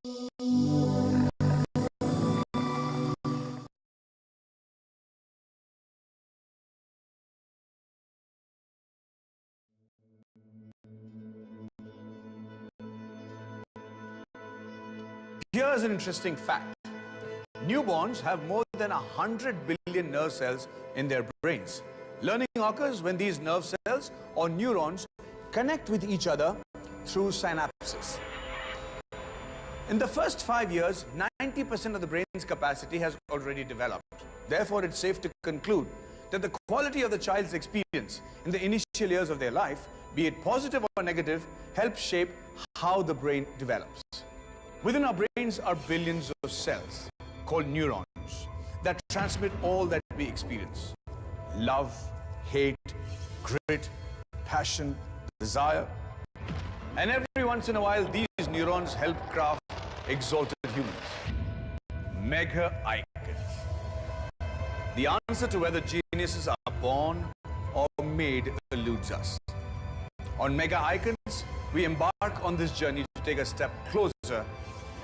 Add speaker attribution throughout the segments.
Speaker 1: Here's an interesting fact. Newborns have more than 100 billion nerve cells in their brains. Learning occurs when these nerve cells or neurons connect with each other through synapses. In the first 5 years, 90% of the brain's capacity has already developed. Therefore, it's safe to conclude that the quality of the child's experience in the initial years of their life, be it positive or negative, helps shape how the brain develops. Within our brains are billions of cells called neurons that transmit all that we experience. Love, hate, grit, passion, desire. And every once in a while, these neurons help craft exalted humans. Mega icons. The answer to whether geniuses are born or made eludes us. On Mega Icons, we embark on this journey to take a step closer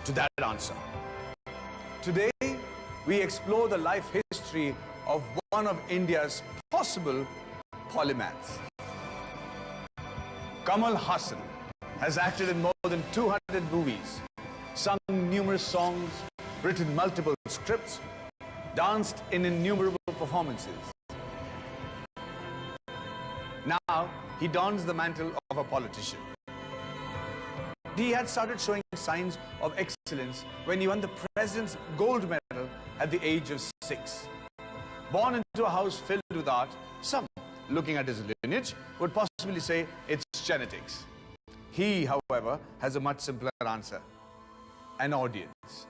Speaker 1: to that answer. Today, we explore the life history of one of India's possible polymaths. Kamal Hassan has acted in more than 200 movies, sung numerous songs, written multiple scripts, danced in innumerable performances. Now, he dons the mantle of a politician. He had started showing signs of excellence when he won the President's Gold Medal at the age of 6. Born into a house filled with art, some, looking at his lineage, would possibly say it's genetics. He, however, has a much simpler answer: an audience.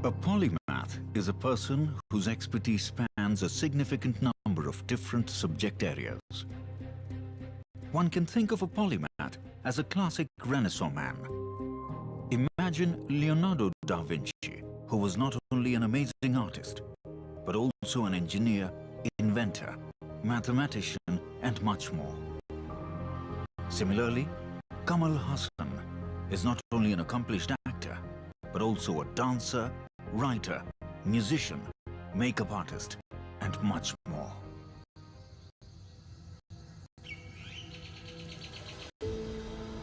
Speaker 2: A polymath is a person whose expertise spans a significant number of different subject areas. One can think of a polymath as a classic Renaissance man. Imagine Leonardo da Vinci, who was not only an amazing artist, but also an engineer, inventor, mathematician, and much more. Similarly, Kamal Hassan is not only an accomplished actor, but also a dancer, writer, musician, makeup artist, and much more.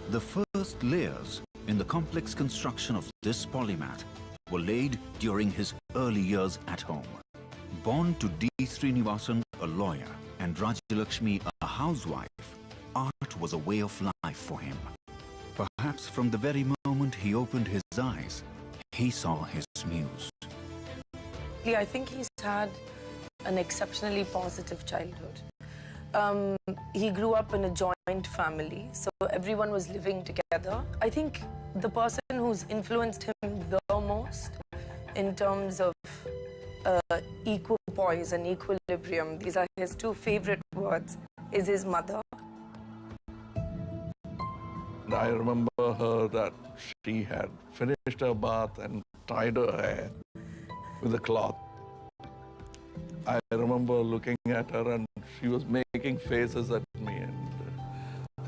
Speaker 2: The first layers in the complex construction of this polymath were laid during his early years at home. Born to D. Srinivasan, a lawyer, and Rajalakshmi, a housewife, art was a way of life for him. Perhaps from the very moment he opened his eyes, he saw his muse.
Speaker 3: I think he's had an exceptionally positive childhood. He grew up in a joint family, so everyone was living together. I think the person who's influenced him the most in terms of equipoise and equilibrium, these are his two favorite words, is his mother.
Speaker 4: I remember her that she had finished her bath and tied her hair with a cloth. I remember looking at her and she was making faces at me, and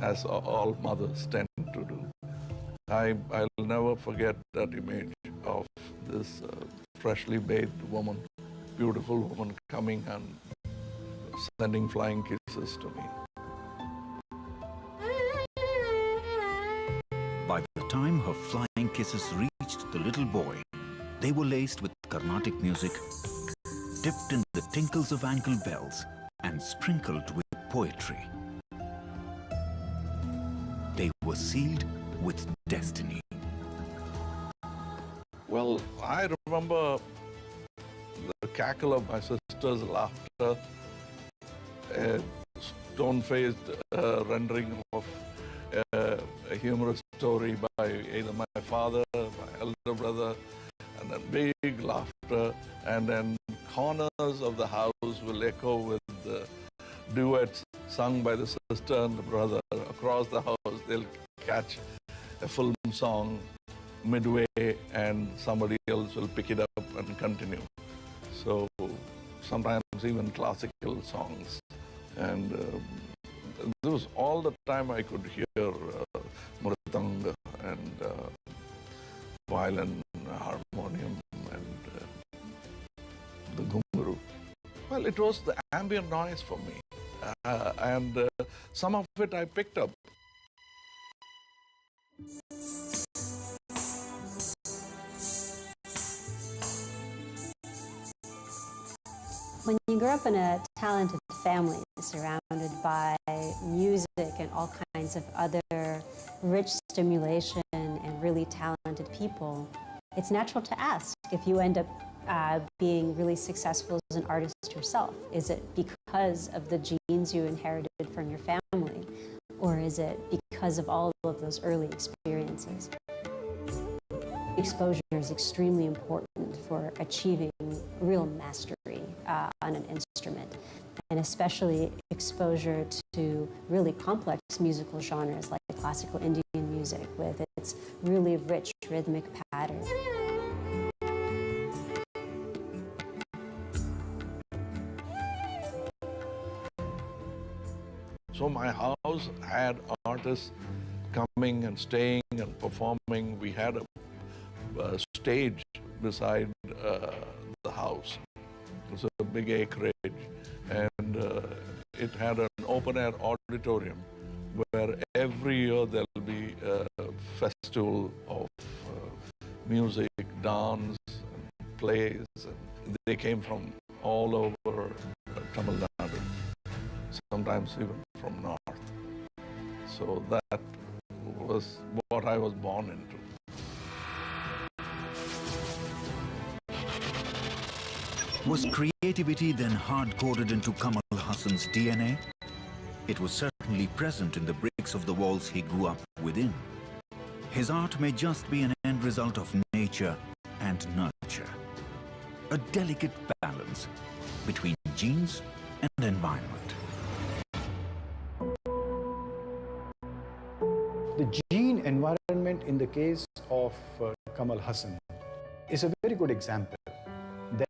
Speaker 4: as all mothers tend to do. I'll never forget that image of this freshly bathed woman, beautiful woman, coming and sending flying kisses to me.
Speaker 2: By the time her flying kisses reached the little boy, they were laced with Carnatic music, dipped in the tinkles of ankle bells, and sprinkled with poetry. They were sealed with destiny.
Speaker 4: Well, I remember the cackle of my sister's laughter, a stone-faced rendering of a humorous story by either my father, my elder brother, and then big laughter, and then corners of the house will echo with the duets sung by the sister and the brother. Across the house, they'll catch a film song midway, and somebody else will pick it up and continue. So sometimes even classical songs. And this was all the time I could hear mridanga and violin, harmonium, and the ghungaru. Well, it was the ambient noise for me. And some of it I picked up.
Speaker 5: When you grow up in a talented family surrounded by music and all kinds of other rich stimulation and really talented people, it's natural to ask if you end up being really successful as an artist yourself. Is it because of the genes you inherited from your family, or is it because of all of those early experiences? Exposure is extremely important for achieving real mastery on an instrument, and especially exposure to really complex musical genres like classical Indian music with its really rich rhythmic patterns.
Speaker 4: So my house had artists coming and staying and performing. We had a stage beside the house. It was a big acreage, and it had an open-air auditorium where every year there'll be a festival of music, dance, and plays. And they came from all over Tamil Nadu, sometimes even from north. So that was what I was born into.
Speaker 2: Was creativity then hard-coded into Kamal Hassan's DNA? It was certainly present in the bricks of the walls he grew up within. His art may just be an end result of nature and nurture. A delicate balance between genes and environment.
Speaker 6: The gene environment in the case of Kamal Hassan is a very good example.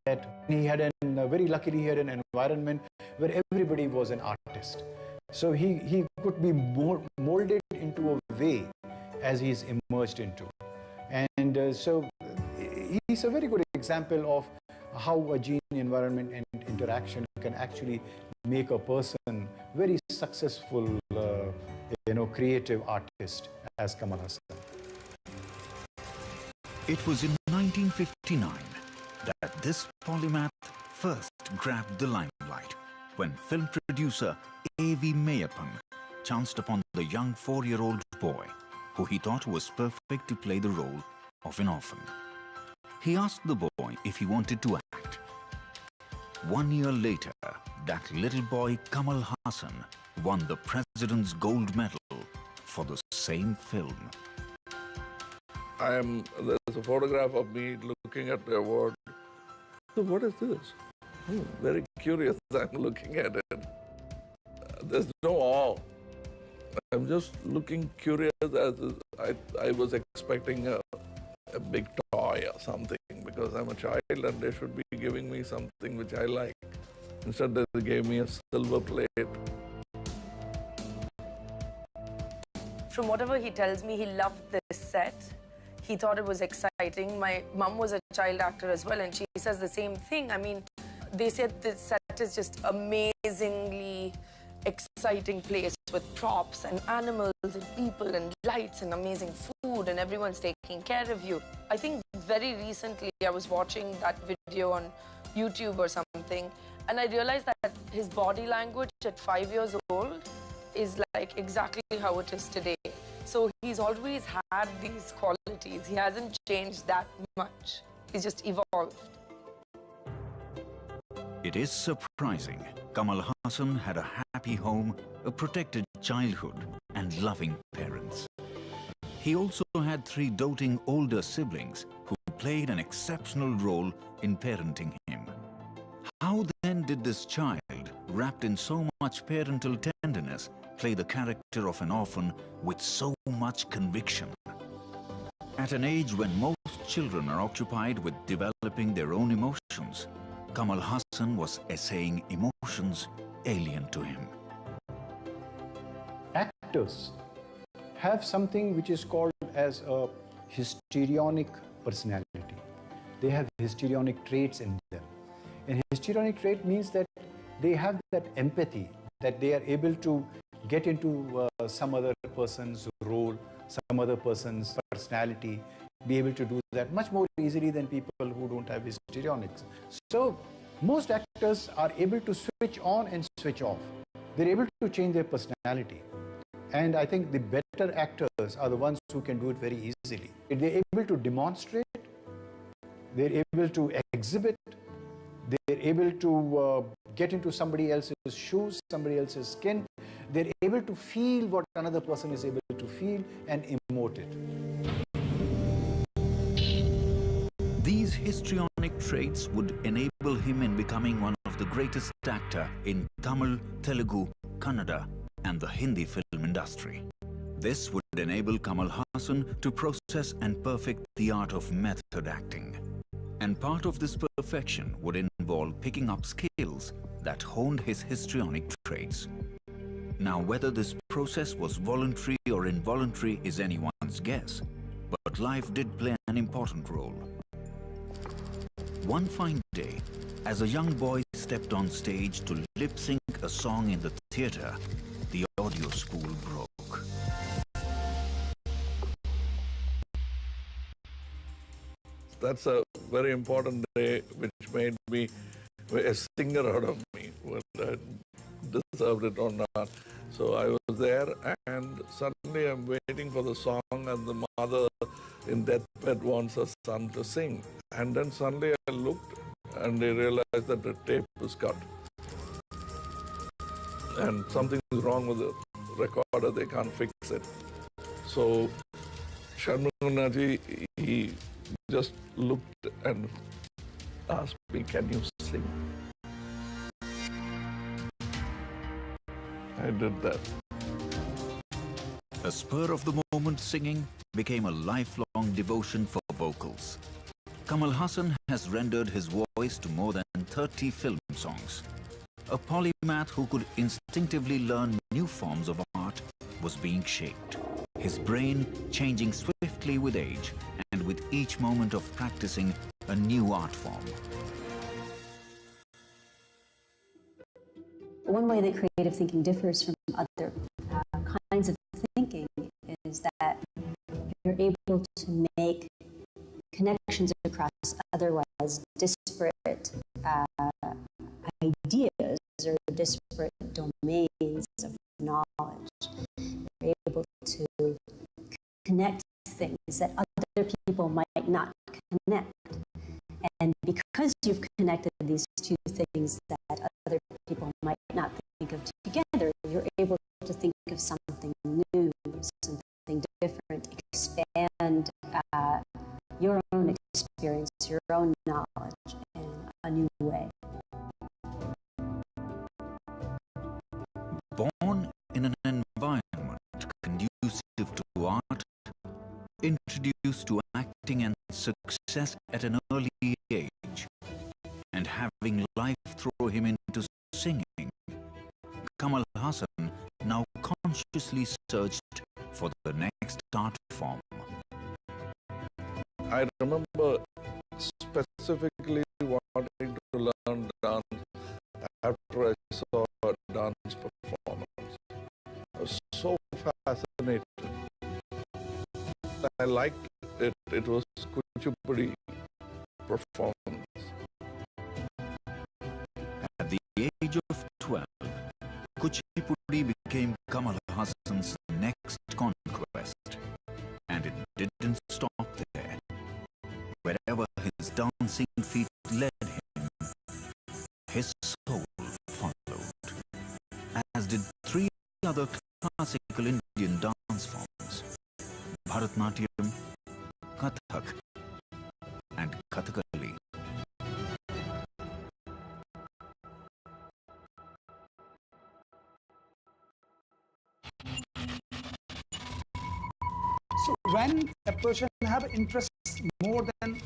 Speaker 6: That he had very luckily he had an environment where everybody was an artist. So he could be molded into a way as he's emerged into. And so he's a very good example of how a gene environment and interaction can actually make a person very successful, creative artist as Kamal Hassan.
Speaker 2: It was in 1959 that this polymath first grabbed the limelight when film producer A.V. Mayappan chanced upon the young 4-year-old boy who he thought was perfect to play the role of an orphan. He asked the boy if he wanted to act. 1 year later, that little boy Kamal Hassan won the President's Gold Medal for the same film.
Speaker 4: There's a photograph of me looking at the award. So what is this? Very curious. I'm looking at it. There's no awe. I'm just looking curious as I was expecting a big toy or something because I'm a child and they should be giving me something which I like. Instead, they gave me a silver plate.
Speaker 3: From whatever he tells me, he loved this set. He thought it was exciting. My mum was a child actor as well, and she says the same thing. I mean, they said this set is just amazingly exciting place with props and animals and people and lights and amazing food and everyone's taking care of you. I think very recently I was watching that video on YouTube or something, and I realized that his body language at 5 years old is like exactly how it is today. So he's always had these qualities. He hasn't changed that much. He's just evolved.
Speaker 2: It is surprising Kamal Hassan had a happy home, a protected childhood, and loving parents. He also had 3 doting older siblings who played an exceptional role in parenting him. How then did this child, wrapped in so much parental tenderness, play the character of an orphan with so much conviction? At an age when most children are occupied with developing their own emotions, Kamal Hassan was essaying emotions alien to him.
Speaker 6: Actors have something which is called as a histrionic personality. They have histrionic traits in them. And histrionic trait means that they have that empathy, that they are able to get into some other person's role, some other person's personality, be able to do that much more easily than people who don't have histrionics. So most actors are able to switch on and switch off. They're able to change their personality. And I think the better actors are the ones who can do it very easily. They're able to demonstrate, they're able to exhibit, they're able to get into somebody else's shoes, somebody else's skin. They're able to feel what another person is able to feel and emote it.
Speaker 2: These histrionic traits would enable him in becoming one of the greatest actors in Tamil, Telugu, Kannada, and the Hindi film industry. This would enable Kamal Hassan to process and perfect the art of method acting. And part of this perfection would involve picking up skills that honed his histrionic traits. Now, whether this process was voluntary or involuntary is anyone's guess, but life did play an important role. One fine day, as a young boy stepped on stage to lip-sync a song in the theatre, the audio spool broke.
Speaker 4: That's a very important day which made me a singer out of me, whether I deserved it or not. So I was there and suddenly I'm waiting for the song and the mother in deathbed wants her son to sing. And then suddenly I looked and I realized that the tape was cut. And something is wrong with the recorder, they can't fix it. So Shanmugaji, he just looked and asked me, "Can you sing?" I did that.
Speaker 2: A spur of the moment singing became a lifelong devotion for vocals. Kamal Hassan has rendered his voice to more than 30 film songs. A polymath who could instinctively learn new forms of art was being shaped, his brain changing swiftly with age and with each moment of practicing a new art form.
Speaker 5: One way that creative thinking differs from other kinds of thinking is that you're able to make connections across otherwise disparate ideas or disparate domains of knowledge. You're able to connect things that other people might not connect. And because you've connected these two things that other people might not think of together, you're able to think of something new, something different, expand your own experience, your own knowledge in a new way.
Speaker 2: Born in an environment conducive to art, introduced to acting and success at an early age, and having life throw him into singing, Kamal Hassan now consciously searched for the next art form.
Speaker 4: I remember specifically wanting to learn dance after I saw a dance performance. I was so fascinated. I liked it. It was Kuchipudi performance.
Speaker 2: At the age of 12, Kuchipudi became Kamal Hassan's next conquest. And it didn't stop there. Wherever his dancing feet led him, his classical Indian dance forms, Bharatnatyam, Kathak, and Kathakali.
Speaker 7: So when a person have interest more than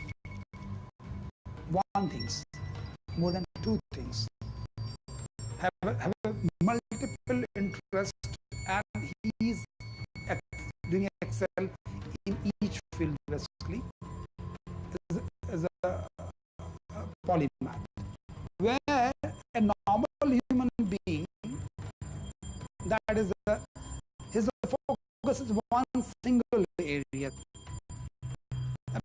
Speaker 7: one things, more than two things, have a multiple interest, and he is doing excel in each field basically as a polymath. Where a normal human being, that is his focus is one single area.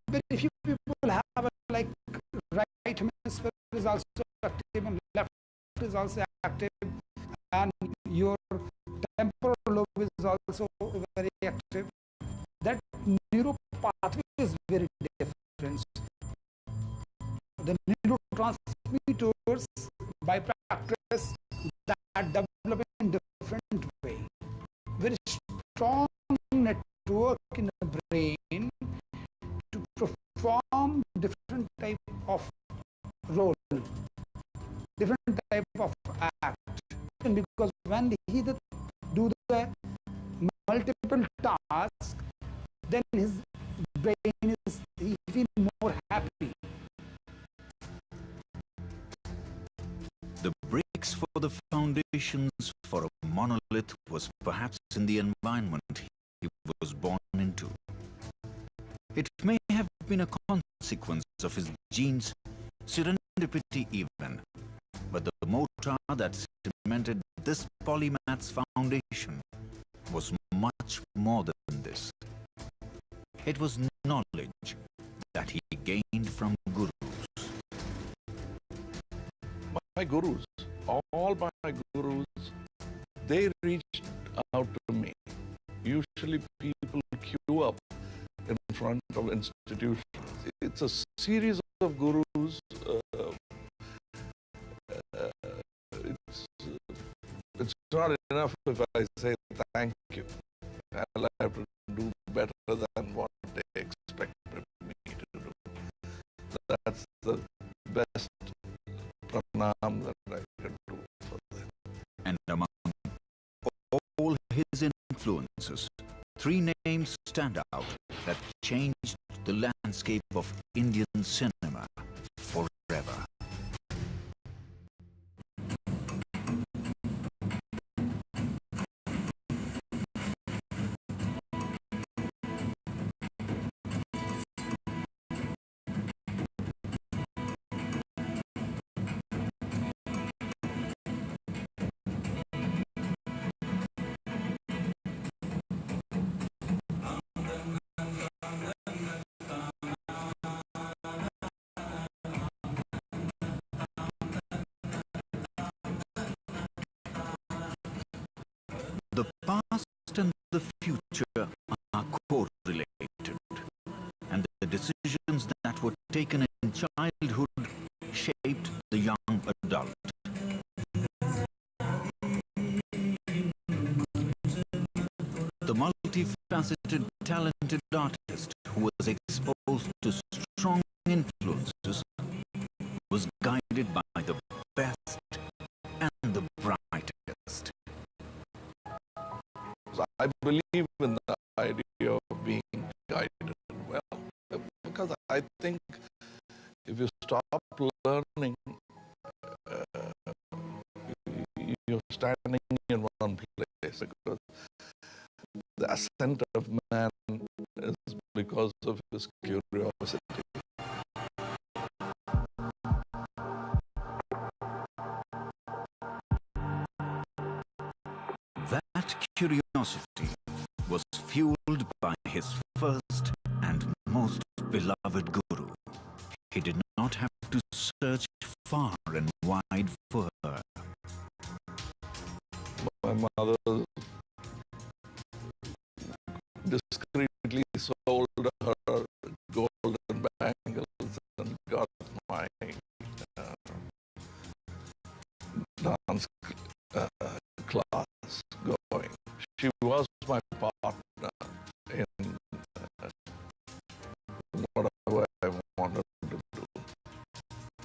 Speaker 7: Very few people have like right hemisphere is also active and left is also active, and your temporal lobe is also very active. That neuro pathway is very different. The neurotransmitters by practice that develop in different way. Very strong network in the brain to perform different type of role, different type of act. And because when he do the multiple tasks, then his brain is, he feel more happy.
Speaker 2: The bricks for the foundations for a monolith was perhaps in the environment he was born into. It may have been a consequence of his genes, serendipity even, but the mortar that cemented this polymath's foundation was much more than this. It was knowledge that he gained from gurus.
Speaker 4: My gurus, all my gurus, they reached out to me. Usually people queue up in front of institutions. It's a series of gurus. It's not enough if I say thank you. I'll have to do better than what they expected me to do. That's the best pranam that I can do for them.
Speaker 2: And among all his influences, three names stand out that changed the landscape of Indian cinema forever. The past and the future are correlated, and the decisions that were taken in childhood shaped the young adult. The multifaceted, talented artist who was exposed to strong influences was guided by the best and the brightest.
Speaker 4: I believe in the idea of being guided well, because I think if you stop learning, you're standing in one place, because the ascent of man is because of his curiosity.
Speaker 2: That curiosity was fueled by his first and most beloved guru. He did not have to search far and wide for her.
Speaker 4: My mother discreetly sold her golden bangles and got my dance class going. She was my partner in whatever I wanted to do.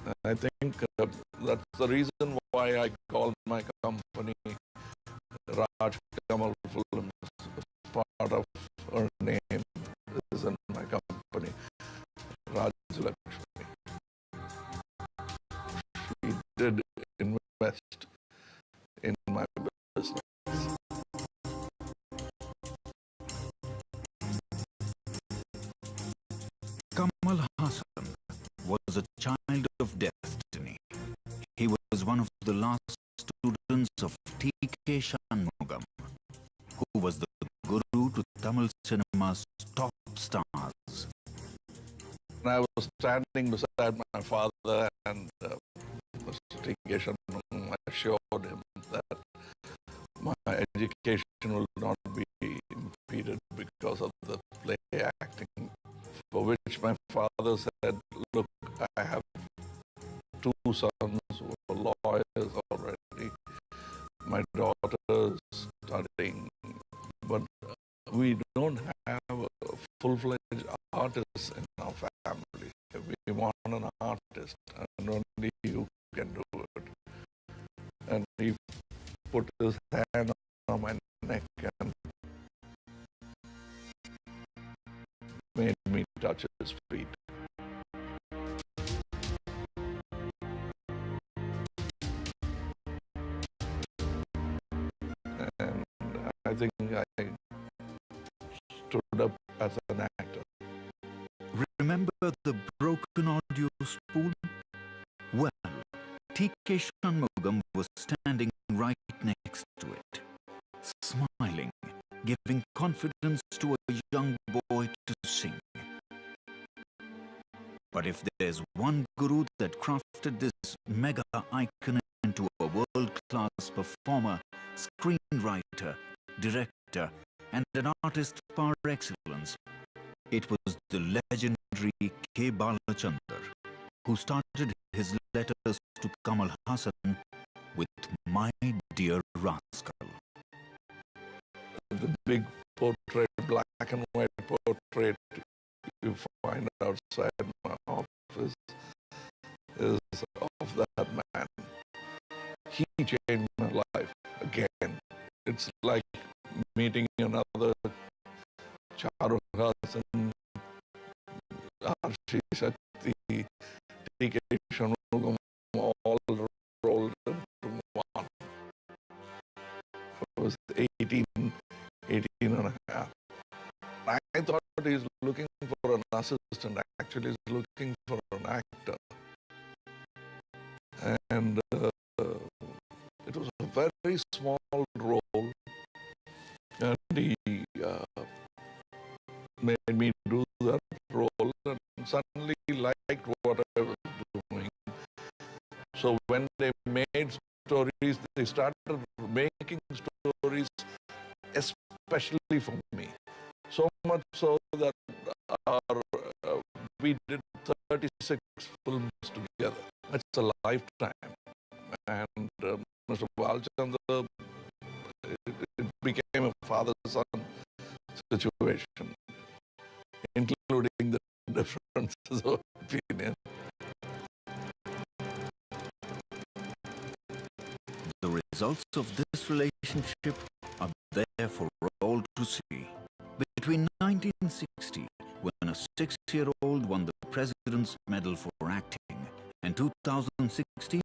Speaker 4: And I think that's the reason why I call my company Raj Kamal Films. Part of her name is in my company, Raj Lakshmi. She did invest in my business.
Speaker 2: Kamal Hassan was a child of destiny. He was one of the last students of T.K. Shanmugam, who was the guru to Tamil cinema's top stars.
Speaker 4: I was standing beside my father and Mr. T.K. Shanmugam. I assured him that my education will not be impeded because of the play acting, for which my father said, look, I have two sons who are lawyers already. My daughter is studying, but we don't have a full-fledged artist in our family. We want an artist, and only you can do it. And he put his hand on my neck and made me touch his feet. And I think I stood up as an actor.
Speaker 2: Remember the broken audio spool? Well, T.K. Shanmugam was standing right next to it, smiling, giving confidence to a young boy to sing. But if there's one guru that crafted this mega icon into a world-class performer, screenwriter, director, and an artist par excellence, it was the legendary K. Balachandar, who started his letters to Kamal Hassan with "My Dear Rascal."
Speaker 4: The big portrait, black and white portrait you find outside my office is of that man. He changed my life again. It's like meeting another Charu Hassan, Arshi Shakti, T.K. Shanmugam, all rolled into one. I was 18 and a half. I thought he's looking for an assistant, actually he's looking for an actor. And it was a very small role, and he made me do that role and suddenly liked what I was doing. So when they made stories, they started making stories especially for me. So much so that we did 36 films together. That's a lifetime. And Mr. Balachandar, it became a father-son situation, including the differences of opinion.
Speaker 2: The results of this relationship are there for all to see. Between 1960, when a 6-year-old won the President's Medal for Acting, and 2016,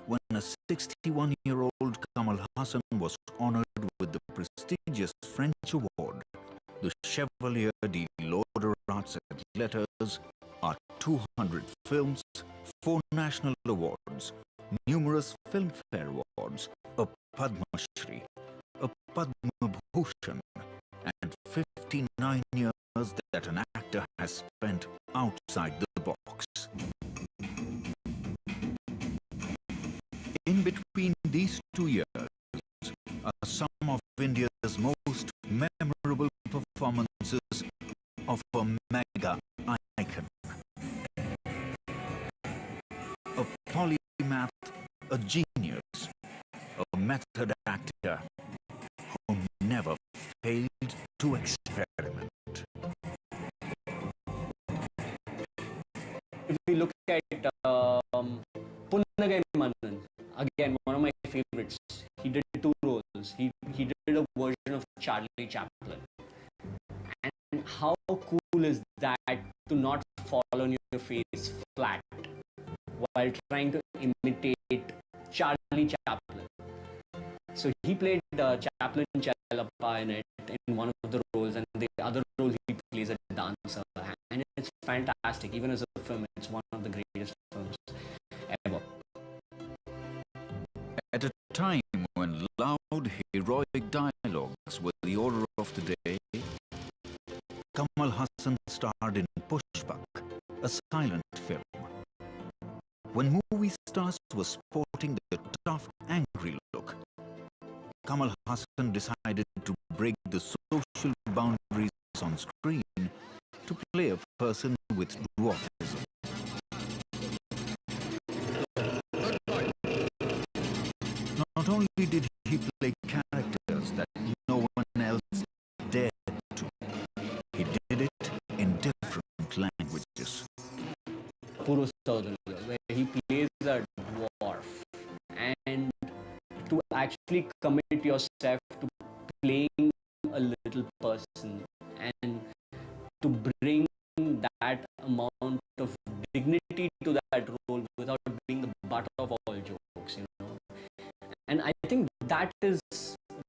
Speaker 2: when a 61-year-old Kamal Hassan was honored with the prestigious French award, the Chevalier de l'Ordre Arts et Letters, are 200 films, 4 national awards, numerous Filmfare awards, a Padma Shri, a Padma Bhushan, and 59 years that an actor has spent outside the box. In between these 2 years are some of India's most memorable performances of a mega icon. A polymath, a genius, a method actor who never failed to experiment.
Speaker 8: If we look at Punnagai Mannan, again one of my favorites, he did two roles. He did a version of Charlie Chaplin. And how cool is that to not fall on your face flat while trying to imitate Charlie Chaplin? So he played Chaplin Chalappa in it, in one of the roles, and the other role he plays a dancer. And it's fantastic. Even as a film, it's one of the greatest films ever.
Speaker 2: At a time when loud, heroic dialogues were the order of the day, Kamal Hassan starred in Pushpak, a silent film. When movie stars were sporting the tough, angry look, Kamal Hassan decided to break the social boundaries on screen to play a person with dwarfism. Not only did he play characters that no one else dared to, he did it in different languages.
Speaker 8: Puro Southern Girl, where he plays a dwarf, and to actually commit yourself to playing a little person and to bring that amount of dignity to that role without being the butt of all jokes, you know. And I think that is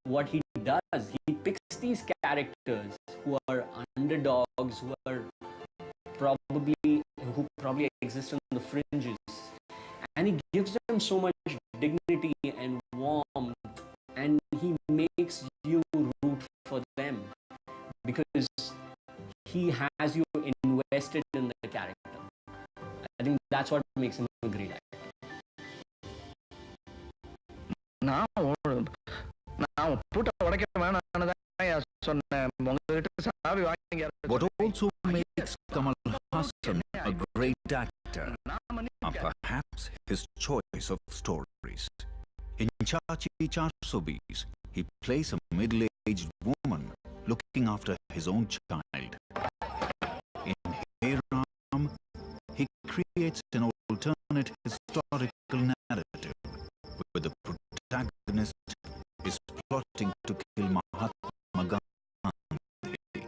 Speaker 8: what he does. He picks these characters who are underdogs, who probably exist on the fringes, and he gives them so much dignity and warmth, and he makes you root for them because he has you invested in the character. I think that's what makes him a great actor.
Speaker 2: What also makes Kamal Hassan a great actor are perhaps his choice of stories. In Chachi Charsobis, he plays a middle-aged woman looking after his own child. In Hey Ram, he creates an alternate historical narrative where the protagonist is plotting to kill Mahatma Gandhi.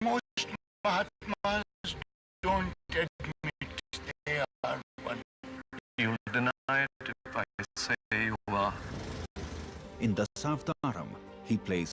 Speaker 9: Most Mahatmas don't admit they are one. You'll deny it if I say you are.
Speaker 2: In Dasavtaram, he plays